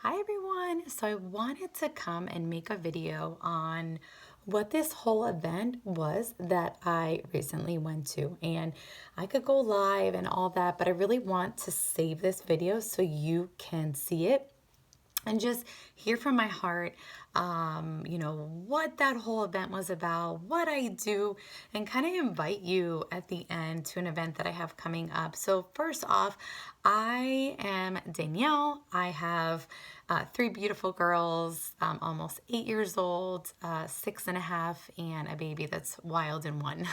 Hi everyone. So I wanted to come and make a video on what this whole event was that I recently went to. And I could go live and all that, but I really want to save this video so you can see it and just hear from my heart, what that whole event was about, what I do, and kind of invite you at the end to an event that I have coming up. So, first off, I am Danielle. I have three beautiful girls, almost 8 years old, 6.5, and a baby that's wild and one.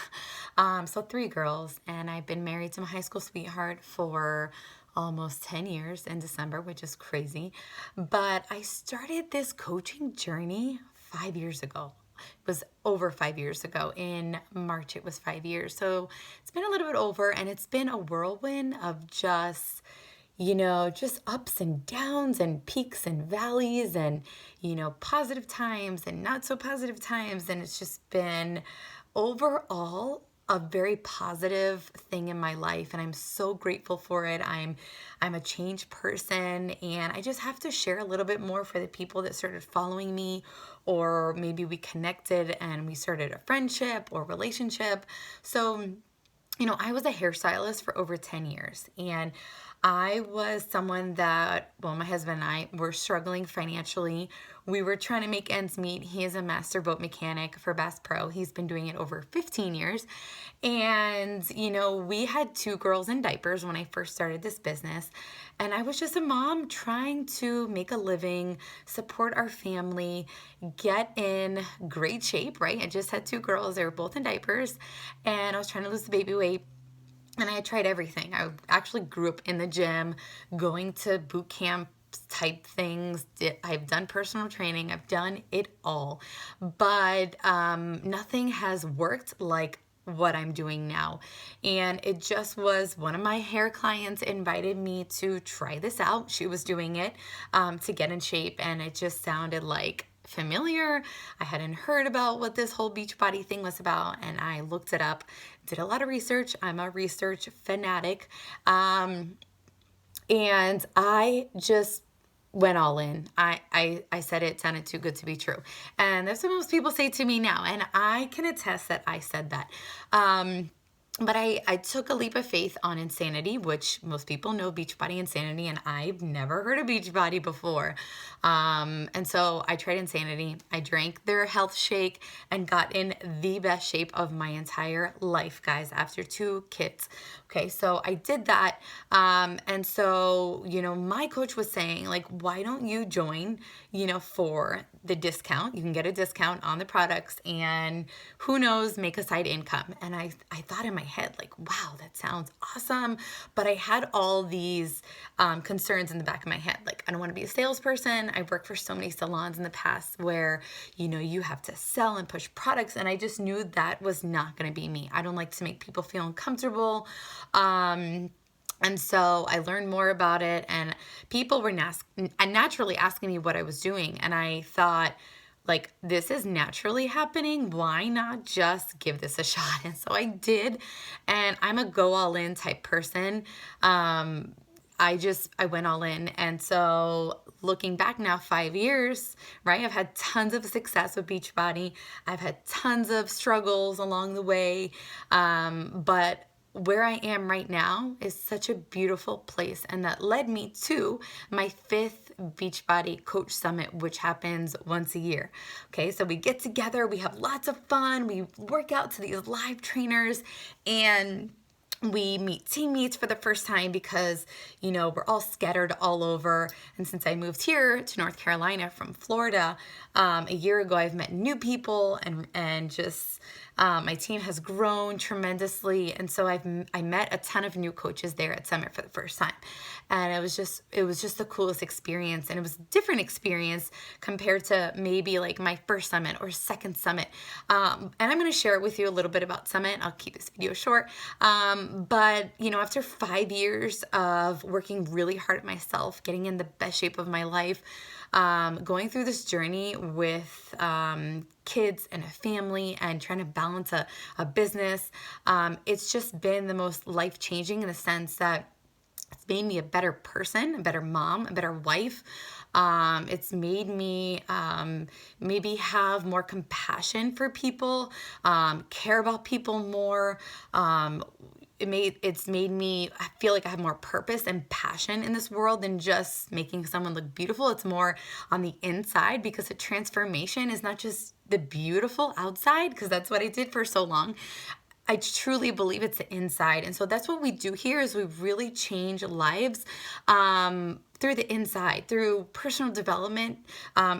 So, three girls, and I've been married to my high school sweetheart for almost 10 years in December, which is crazy. But I started this coaching journey 5 years ago. It was over 5 years ago. In March, it was 5 years. So it's been a little bit over, and it's been a whirlwind of just ups and downs and peaks and valleys and, positive times and not so positive times. And it's just been overall a very positive thing in my life, and I'm so grateful for it. I'm a changed person, and I just have to share a little bit more for the people that started following me, or maybe we connected and we started a friendship or relationship. So I was a hairstylist for over 10 years, and I was someone that, well, my husband and I were struggling financially. We were trying to make ends meet. He is a master boat mechanic for Bass Pro. He's been doing it over 15 years. And, we had two girls in diapers when I first started this business. And I was just a mom trying to make a living, support our family, get in great shape, right? I just had two girls. They were both in diapers. And I was trying to lose the baby weight. And I had tried everything. I actually grew up in the gym, going to boot camp type things. I've done personal training. I've done it all. But nothing has worked like what I'm doing now. And it just was one of my hair clients invited me to try this out. She was doing it to get in shape, and it just sounded like familiar. I hadn't heard about what this whole Beachbody thing was about, and I looked it up, did a lot of research. I'm a research fanatic. And I just went all in. I said it sounded too good to be true. And that's what most people say to me now. And I can attest that I said that. But I took a leap of faith on Insanity, which most people know Beachbody Insanity, and I've never heard of Beachbody before. And so I tried Insanity. I drank their health shake and got in the best shape of my entire life, guys, after two kids. Okay, so I did that. And so, my coach was saying, like, why don't you join, for the discount? You can get a discount on the products, and who knows, make a side income. And I thought in my head, like, wow, that sounds awesome. But I had all these concerns in the back of my head. Like, I don't want to be a salesperson. I've worked for so many salons in the past where, you have to sell and push products. And I just knew that was not going to be me. I don't like to make people feel uncomfortable. And so I learned more about it, and people were naturally asking me what I was doing. And I thought, like, this is naturally happening. Why not just give this a shot? And so I did. And I'm a go all in type person. I went all in. And so looking back now, 5 years, right? I've had tons of success with Beachbody. I've had tons of struggles along the way. But where I am right now is such a beautiful place, and that led me to my fifth Beachbody Coach Summit, which happens once a year. Okay, so we get together, we have lots of fun, we work out to these live trainers, and we meet teammates for the first time because, we're all scattered all over. And since I moved here to North Carolina from Florida a year ago, I've met new people, and just my team has grown tremendously. And so I met a ton of new coaches there at Summit for the first time. And it was just the coolest experience. And it was a different experience compared to maybe like my first summit or second summit. And I'm going to share with you a little bit about Summit. I'll keep this video short. But, after 5 years of working really hard at myself, getting in the best shape of my life, going through this journey with kids and a family and trying to balance a business, it's just been the most life-changing in the sense that It's made me a better person, a better mom, a better wife. It's made me maybe have more compassion for people, care about people more. It's made me I feel like I have more purpose and passion in this world than just making someone look beautiful. It's more on the inside, because a transformation is not just the beautiful outside, because that's what I did for so long. I truly believe it's the inside. And so that's what we do here, is we really change lives through the inside, through personal development,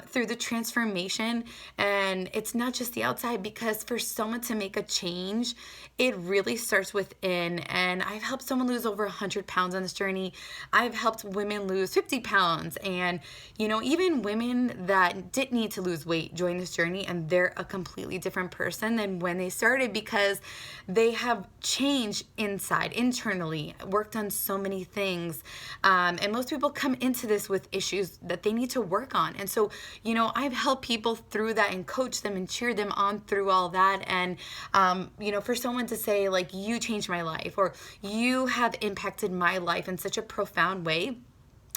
through the transformation. And it's not just the outside, because for someone to make a change, it really starts within. And I've helped someone lose over 100 pounds on this journey. I've helped women lose 50 pounds. And, even women that didn't need to lose weight join this journey, and they're a completely different person than when they started, because they have changed inside, internally, worked on so many things. And most people come into this with issues that they need to work on. And so, I've helped people through that and coach them and cheer them on through all that. And, for someone to say, like, you changed my life, or you have impacted my life in such a profound way,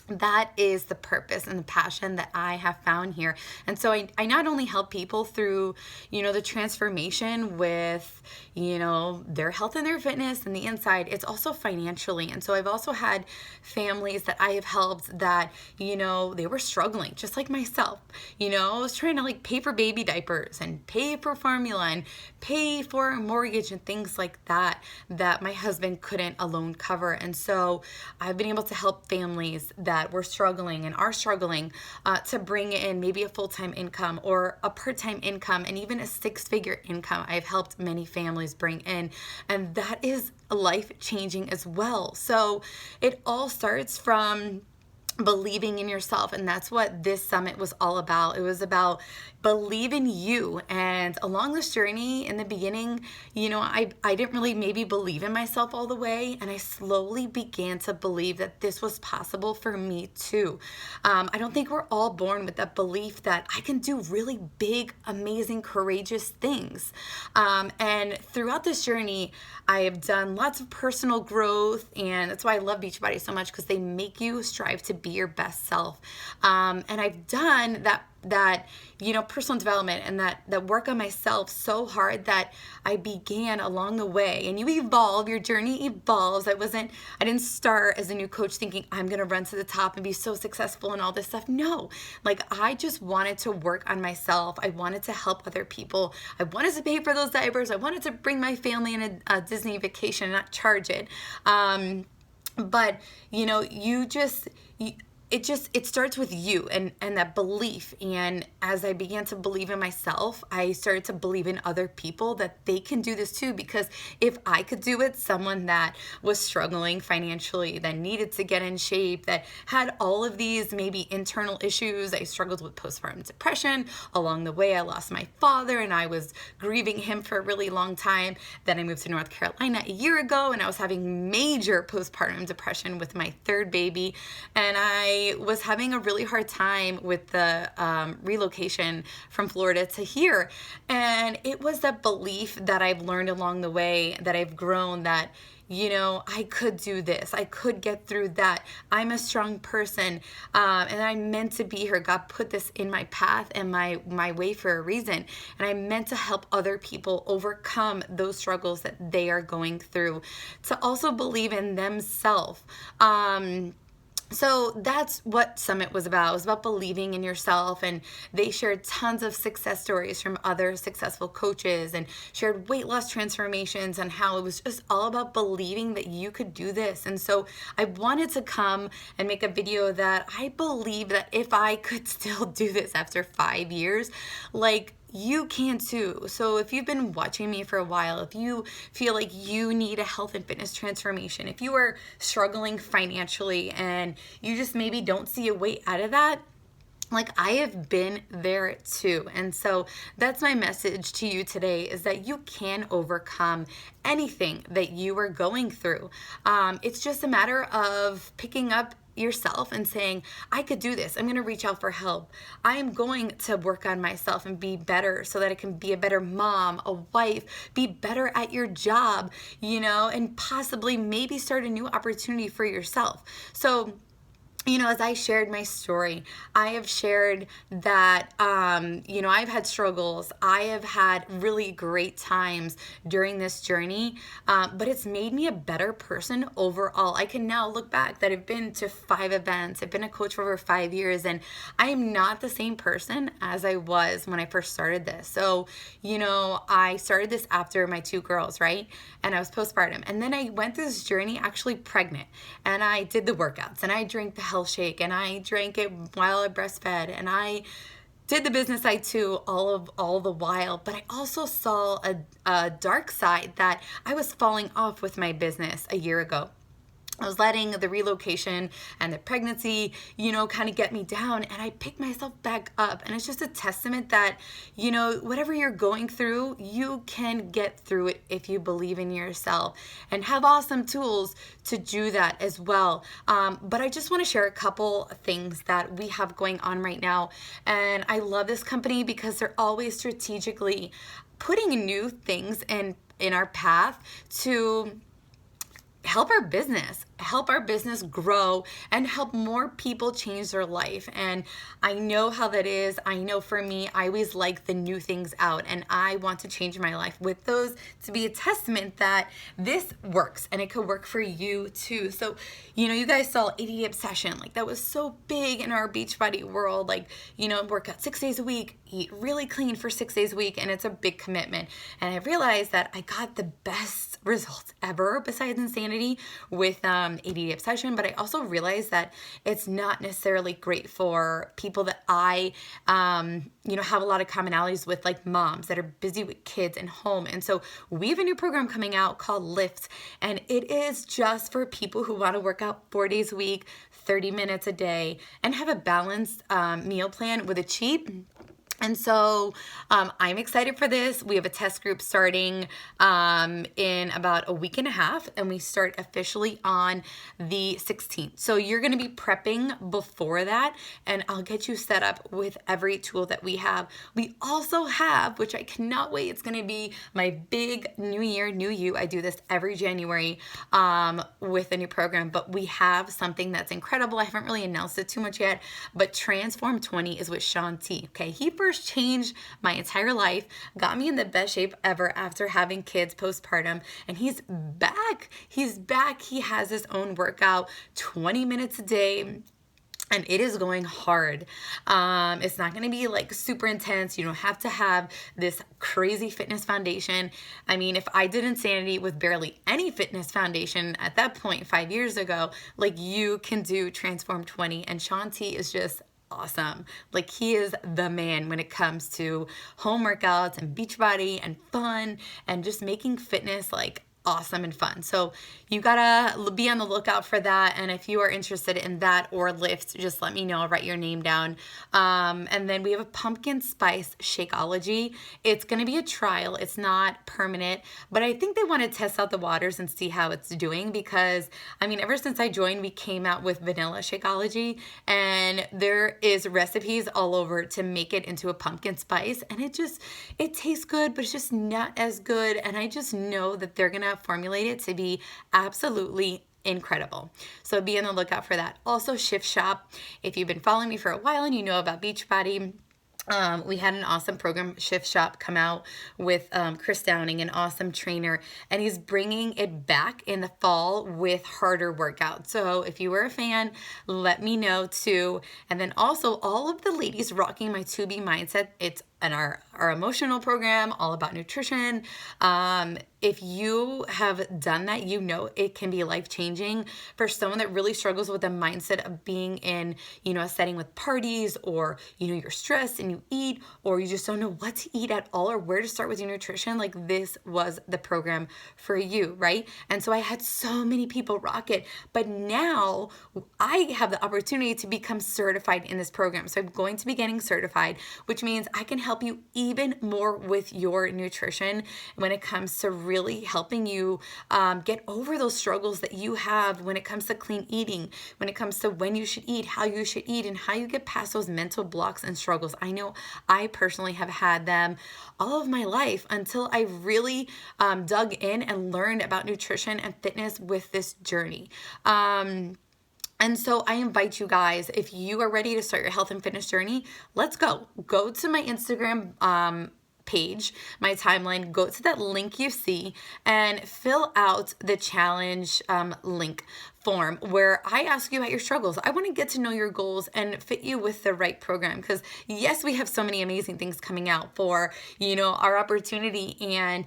that is the purpose and the passion that I have found here. And so I not only help people through, the transformation with, their health and their fitness and the inside, it's also financially. And so I've also had families that I have helped that, they were struggling just like myself. I was trying to pay for baby diapers and pay for formula and pay for a mortgage and things like that my husband couldn't alone cover. And so I've been able to help families that were struggling and are struggling to bring in maybe a full-time income or a part-time income, and even a six-figure income. I've helped many families bring in, and that is life-changing as well. So it all starts from believing in yourself, and that's what this summit was all about. It was about believe in you. And along this journey, in the beginning, I didn't really maybe believe in myself all the way, and I slowly began to believe that this was possible for me too. I don't think we're all born with that belief that I can do really big, amazing, courageous things. And throughout this journey, I have done lots of personal growth, and that's why I love Beachbody so much, because they make you strive to be your best self. And I've done that personal development and that work on myself so hard that I began along the way. And you evolve, your journey evolves. I didn't start as a new coach thinking I'm going to run to the top and be so successful and all this stuff. No, I just wanted to work on myself. I wanted to help other people. I wanted to pay for those diapers. I wanted to bring my family on a Disney vacation and not charge it. But it starts with you and that belief. And as I began to believe in myself, I started to believe in other people that they can do this too. Because if I could do it, someone that was struggling financially, that needed to get in shape, that had all of these maybe internal issues. I struggled with postpartum depression. Along the way, I lost my father, and I was grieving him for a really long time. Then I moved to North Carolina a year ago, and I was having major postpartum depression with my third baby. And I was having a really hard time with the relocation from Florida to here. And it was that belief that I've learned along the way, that I've grown, that I could do this. I could get through that. I'm a strong person, and I'm meant to be here. God put this in my path and my way for a reason. And I'm meant to help other people overcome those struggles that they are going through, to also believe in themselves. So that's what Summit was about. It was about believing in yourself, and they shared tons of success stories from other successful coaches and shared weight loss transformations, and how it was just all about believing that you could do this. And so I wanted to come and make a video that I believe that if I could still do this after 5 years, you can too. So if you've been watching me for a while, if you feel like you need a health and fitness transformation, if you are struggling financially and you just maybe don't see a way out of that, I have been there too. And so that's my message to you today, is that you can overcome anything that you are going through. It's just a matter of picking up yourself and saying, I could do this. I'm going to reach out for help. I am going to work on myself and be better so that I can be a better mom, a wife, be better at your job, and possibly maybe start a new opportunity for yourself. So, as I shared my story, I have shared that, I've had struggles. I have had really great times during this journey, but it's made me a better person overall. I can now look back that I've been to 5 events. I've been a coach for over 5 years, and I am not the same person as I was when I first started this. So, I started this after my 2 girls, right? And I was postpartum. And then I went through this journey actually pregnant, and I did the workouts, and I drank the health shake, and I drank it while I breastfed, and I did the business side too all the while. But I also saw a dark side that I was falling off with my business a year ago. I was letting the relocation and the pregnancy, kind of get me down, and I picked myself back up. And it's just a testament that, whatever you're going through, you can get through it if you believe in yourself and have awesome tools to do that as well. But I just want to share a couple things that we have going on right now. And I love this company because they're always strategically putting new things in our path to help our business grow and help more people change their life. And I know how that is. I know for me, I always like the new things out, and I want to change my life with those to be a testament that this works and it could work for you too. So, you guys saw 80-day obsession. Like, that was so big in our Beachbody world. Like, work out 6 days a week, eat really clean for 6 days a week, and it's a big commitment. And I realized that I got the best results ever besides insanity with 80-day obsession, but I also realized that it's not necessarily great for people that I have a lot of commonalities with, like moms that are busy with kids and home. And so we have a new program coming out called Lift, and it is just for people who want to work out 4 days a week, 30 minutes a day, and have a balanced meal plan with a cheat. And so I'm excited for this. We have a test group starting in about a week and a half, and we start officially on the 16th. So you're going to be prepping before that, and I'll get you set up with every tool that we have. We also have, which I cannot wait, it's going to be my big New Year, New You. I do this every January with a new program, but we have something that's incredible. I haven't really announced it too much yet, but Transform 20 is with Shaun T. Okay, he first changed my entire life, got me in the best shape ever after having kids postpartum, and he's back. He has his own workout, 20 minutes a day, and it is going hard. It's not going to be like super intense. You don't have to have this crazy fitness foundation. I mean, if I did insanity with barely any fitness foundation at that point 5 years ago, like, you can do Transform 20, and Shaun T is just awesome. Like, he is the man when it comes to home workouts and Beachbody and fun and just making fitness like awesome and fun. So you gotta be on the lookout for that. And if you are interested in that or Lift, just let me know. Write your name down. And then we have a pumpkin spice Shakeology. It's gonna be a trial. It's not permanent, but I think they want to test out the waters and see how it's doing, because I mean, ever since I joined, we came out with vanilla Shakeology, and there is recipes all over to make it into a pumpkin spice, and it tastes good, but it's just not as good. And I just know that they're gonna formulate it to be absolutely incredible. So be on the lookout for that. Also, Shift Shop. If you've been following me for a while and you know about Beachbody, we had an awesome program, Shift Shop, come out with Chris Downing, an awesome trainer, and he's bringing it back in the fall with harder workouts. So if you were a fan, let me know too. And then also all of the ladies rocking my 2B mindset. It's in our emotional program, all about nutrition. If you have done that, you know it can be life-changing for someone that really struggles with the mindset of being in, a setting with parties, or, you're stressed and you eat, or you just don't know what to eat at all or where to start with your nutrition. Like, this was the program for you, right? And so I had so many people rock it, but now I have the opportunity to become certified in this program. So I'm going to be getting certified, which means I can help you even more with your nutrition when it comes to really helping you get over those struggles that you have when it comes to clean eating, when it comes to when you should eat, how you should eat, and how you get past those mental blocks and struggles. I know I personally have had them all of my life until I really dug in and learned about nutrition and fitness with this journey. And so I invite you guys, if you are ready to start your health and fitness journey, let's go. Go to my Instagram page, my timeline, go to that link you see and fill out the challenge link form where I ask you about your struggles. I want to get to know your goals and fit you with the right program, because yes, we have so many amazing things coming out for, our opportunity and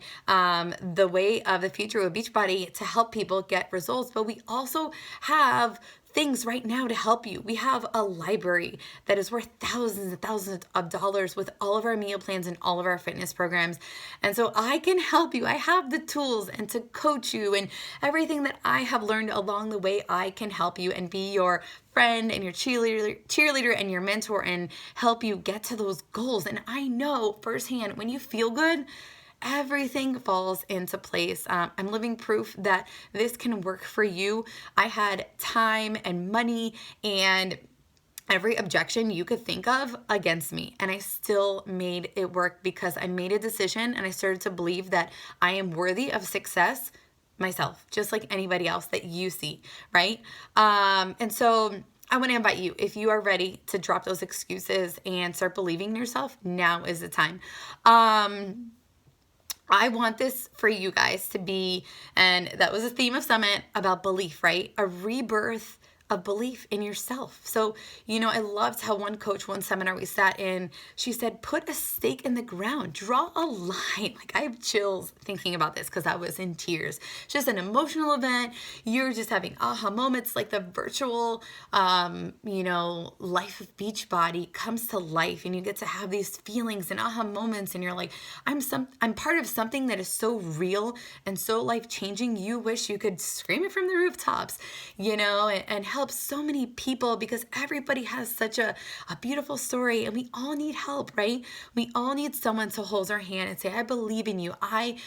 the way of the future of Beachbody to help people get results, but we also have things right now to help you. We have a library that is worth thousands and thousands of dollars with all of our meal plans and all of our fitness programs. And so I can help you. I have the tools and to coach you, and everything that I have learned along the way, I can help you and be your friend and your cheerleader and your mentor and help you get to those goals. And I know firsthand, when you feel good, everything falls into place. I'm living proof that this can work for you. I had time and money and every objection you could think of against me, and I still made it work because I made a decision and I started to believe that I am worthy of success myself, just like anybody else that you see, right? And so I want to invite you, if you are ready to drop those excuses and start believing in yourself, now is the time. I want this for you guys to be, and that was a theme of Summit, about belief, right? A rebirth of belief in yourself. So, I loved how one coach, one seminar we sat in, she said, put a stake in the ground, draw a line. Like, I have chills thinking about this because I was in tears. It's just an emotional event. You're just having aha moments, like the virtual, life of Beachbody comes to life, and you get to have these feelings and aha moments, and you're like, I'm part of something that is so real and so life-changing. You wish you could scream it from the rooftops, and help so many people, because everybody has such a beautiful story, and we all need help, right? We all need someone to hold our hand and say, I believe in you. I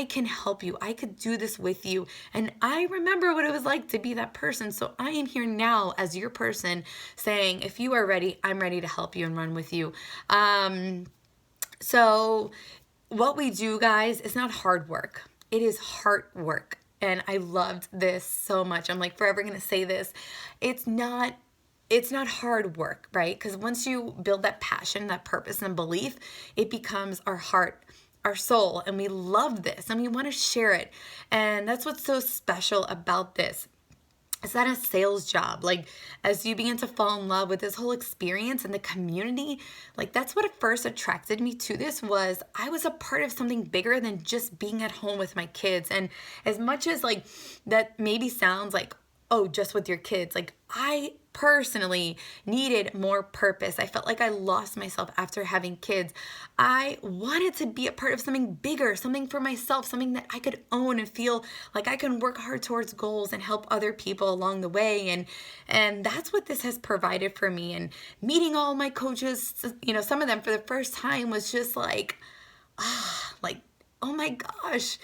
can help you. I could do this with you. And I remember what it was like to be that person. So I am here now as your person saying, if you are ready, I'm ready to help you and run with you. So what we do, guys, is not hard work. It is heart work. And I loved this so much. I'm like forever going to say this. It's not hard work, right? Because once you build that passion, that purpose and belief, it becomes our heart, our soul. And we love this and we want to share it. And that's what's so special about this. It's not a sales job. Like, as you begin to fall in love with this whole experience and the community, like, that's what at first attracted me to this. Was I was a part of something bigger than just being at home with my kids. And as much as like that maybe sounds like, oh, just with your kids, like, I personally needed more purpose. I felt like I lost myself after having kids. I wanted to be a part of something bigger, something for myself, something that I could own and feel like I can work hard towards goals and help other people along the way. And that's what this has provided for me. And meeting all my coaches, some of them for the first time was just like, oh my gosh,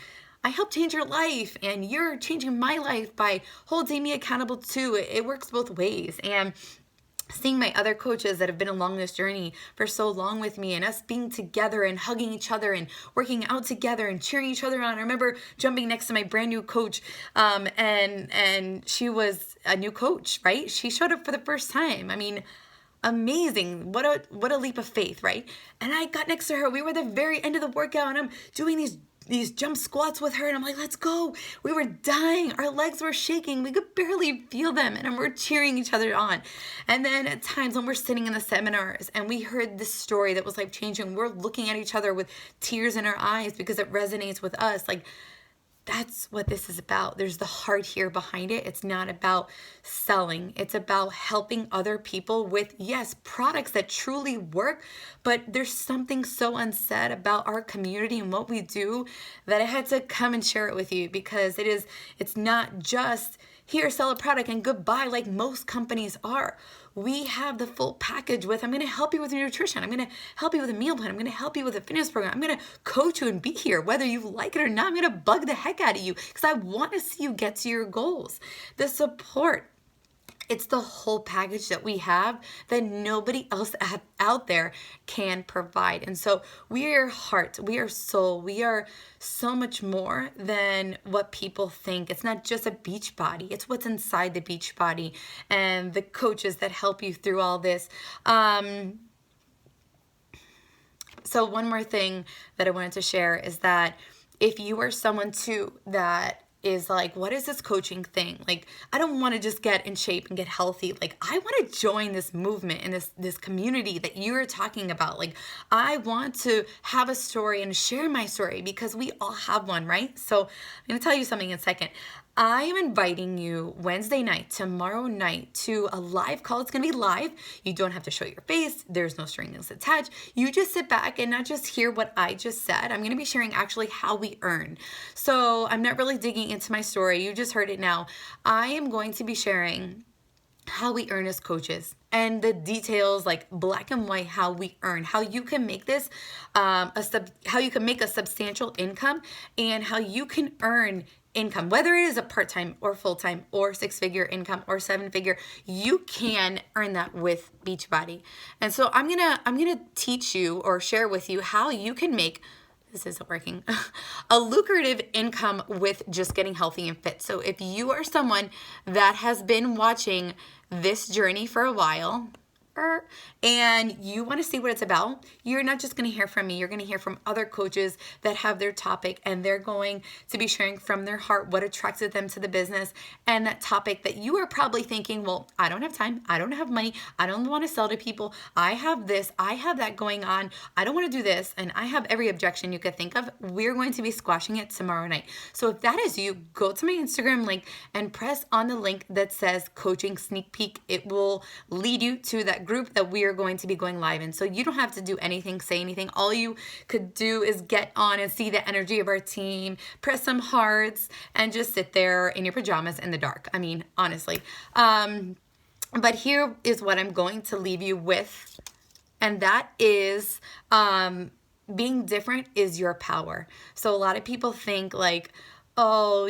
I helped change your life, and you're changing my life by holding me accountable too. It works both ways. And seeing my other coaches that have been along this journey for so long with me, and us being together and hugging each other and working out together and cheering each other on. I remember jumping next to my brand new coach, and she was a new coach, right? She showed up for the first time. I mean, amazing. What a leap of faith, right? And I got next to her. We were at the very end of the workout, and I'm doing these jump squats with her, and I'm like, let's go. We were dying. Our legs were shaking. We could barely feel them, and we're cheering each other on. And then at times when we're sitting in the seminars and we heard this story that was life changing, we're looking at each other with tears in our eyes because it resonates with us. Like, that's what this is about. There's the heart here behind it. It's not about selling. It's about helping other people with, yes, products that truly work, but there's something so unsaid about our community and what we do that I had to come and share it with you, because it's not just here, sell a product and goodbye like most companies are. we have the full package with, I'm going to help you with your nutrition. I'm going to help you with a meal plan. I'm going to help you with a fitness program. I'm going to coach you and be here, whether you like it or not. I'm going to bug the heck out of you because I want to see you get to your goals. The support, it's the whole package that we have that nobody else out there can provide. And so we are heart, we are soul, we are so much more than what people think. It's not just a beach body, it's what's inside the beach body and the coaches that help you through all this. So one more thing that I wanted to share is that if you are someone too that is like, what is this coaching thing? Like, I don't want to just get in shape and get healthy. Like, I want to join this movement and this community that you're talking about. Like, I want to have a story and share my story because we all have one, right? So I'm going to tell you something in a second. I am inviting you Wednesday night, tomorrow night, to a live call. It's going to be live. You don't have to show your face. There's no strings attached. You just sit back and not just hear what I just said. I'm going to be sharing actually how we earn. So I'm not really digging into my story. You just heard it now. I am going to be sharing how we earn as coaches and the details, like black and white, how we earn, how you can make this how you can make a substantial income and how you can earn income, whether it is a part-time or full-time or six-figure income or seven-figure, you can earn that with Beachbody. And so I'm gonna teach you or share with you how you can make, this isn't working, a lucrative income with just getting healthy and fit. So if you are someone that has been watching this journey for a while, and you want to see what it's about, you're not just going to hear from me. You're going to hear from other coaches that have their topic, and they're going to be sharing from their heart what attracted them to the business and that topic that you are probably thinking, well, I don't have time. I don't have money. I don't want to sell to people. I have this. I have that going on. I don't want to do this. And I have every objection you could think of. We're going to be squashing it tomorrow night. So if that is you, go to my Instagram link and press on the link that says Coaching Sneak Peek. It will lead you to that group that we are going to be going live in. So you don't have to do anything, say anything. All you could do is get on and see the energy of our team, press some hearts, and just sit there in your pajamas in the dark. I mean, honestly. But here is what I'm going to leave you with, and that is being different is your power. So a lot of people think like, oh,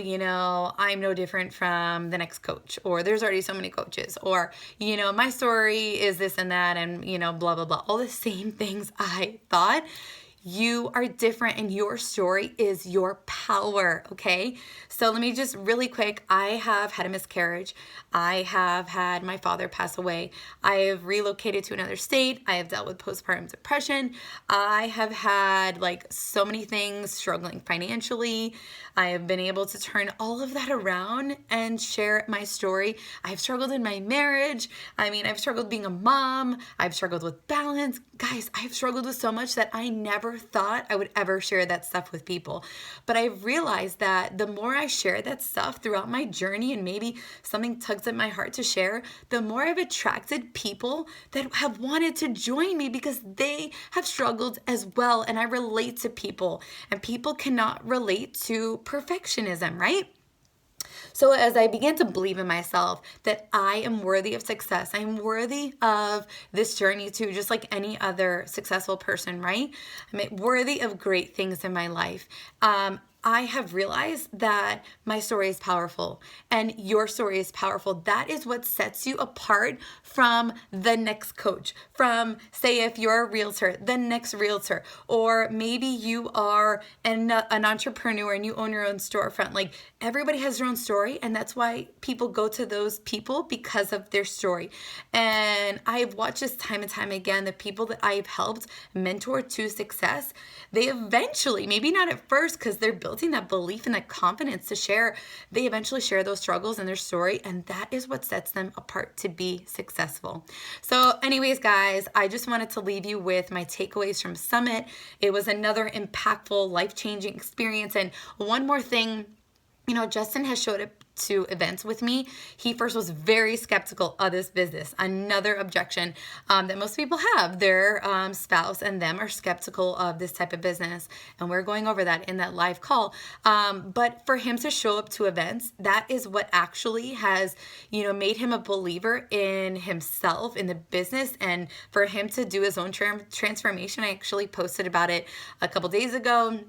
I'm no different from the next coach, or there's already so many coaches, or, my story is this and that, and, blah, blah, blah. All the same things I thought. You are different and your story is your power, okay? So let me just really quick, I have had a miscarriage. I have had my father pass away. I have relocated to another state. I have dealt with postpartum depression. I have had so many things, struggling financially. I have been able to turn all of that around and share my story. I've struggled in my marriage. I've struggled being a mom. I've struggled with balance. Guys, I've struggled with so much that I never thought I would ever share that stuff with people. But I've realized that the more I share that stuff throughout my journey, and maybe something tugs at my heart to share, the more I've attracted people that have wanted to join me because they have struggled as well. And I relate to people, and people cannot relate to perfectionism, right? So as I began to believe in myself that I am worthy of success, I'm worthy of this journey too, just like any other successful person, right? I'm worthy of great things in my life. I have realized that my story is powerful and your story is powerful. That is what sets you apart from the next coach, from, say, if you're a realtor, the next realtor, or maybe you are an entrepreneur and you own your own storefront. Everybody has their own story, and that's why people go to those people, because of their story. And I've watched this time and time again, the people that I've helped mentor to success, they eventually, maybe not at first because they're building that belief and that confidence to share, they eventually share those struggles and their story, and that is what sets them apart to be successful. So anyways, guys, I just wanted to leave you with my takeaways from Summit. It was another impactful, life-changing experience. And one more thing Justin has showed up to events with me. He first was very skeptical of this business. Another objection that most people have, their spouse and them are skeptical of this type of business. And we're going over that in that live call. But for him to show up to events, that is what actually has, made him a believer in himself, in the business, and for him to do his own transformation. I actually posted about it a couple days ago.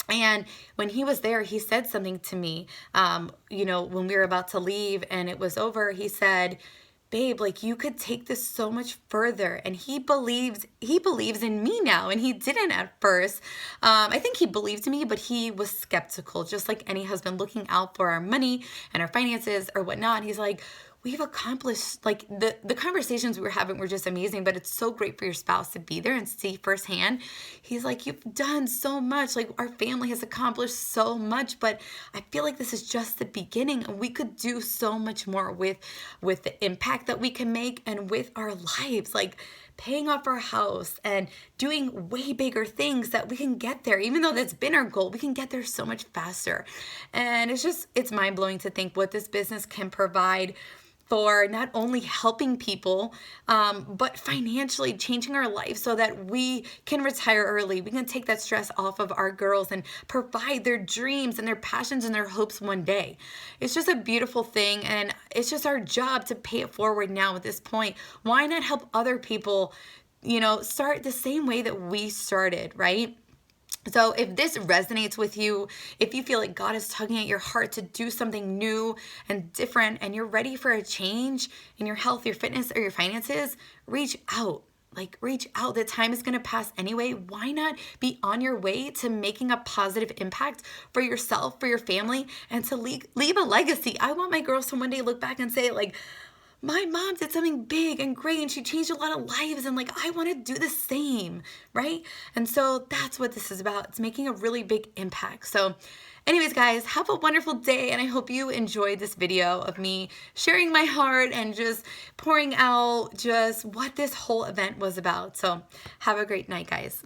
And when he was there, he said something to me, when we were about to leave and it was over, he said, babe, like you could take this so much further. And he believes in me now. And he didn't at first. I think he believed in me, but he was skeptical, just like any husband looking out for our money and our finances or whatnot. He's like, we've accomplished, like the conversations we were having were just amazing, but it's so great for your spouse to be there and see firsthand. He's like, you've done so much, like our family has accomplished so much, but I feel like this is just the beginning and we could do so much more with the impact that we can make and with our lives, like paying off our house and doing way bigger things that we can get there. Even though that's been our goal, we can get there so much faster. And it's mind-blowing to think what this business can provide for not only helping people, but financially changing our life so that we can retire early. We can take that stress off of our girls and provide their dreams and their passions and their hopes one day. It's just a beautiful thing, and it's just our job to pay it forward now at this point. Why not help other people, start the same way that we started, right? So if this resonates with you, if you feel like God is tugging at your heart to do something new and different, and you're ready for a change in your health, your fitness, or your finances, reach out. Like, reach out. The time is going to pass anyway. Why not be on your way to making a positive impact for yourself, for your family, and to leave a legacy? I want my girls to one day look back and say, like, my mom did something big and great and she changed a lot of lives, and like I want to do the same, right? And so that's what this is about. It's making a really big impact. So anyways, guys, have a wonderful day, and I hope you enjoyed this video of me sharing my heart and just pouring out just what this whole event was about. So have a great night, guys.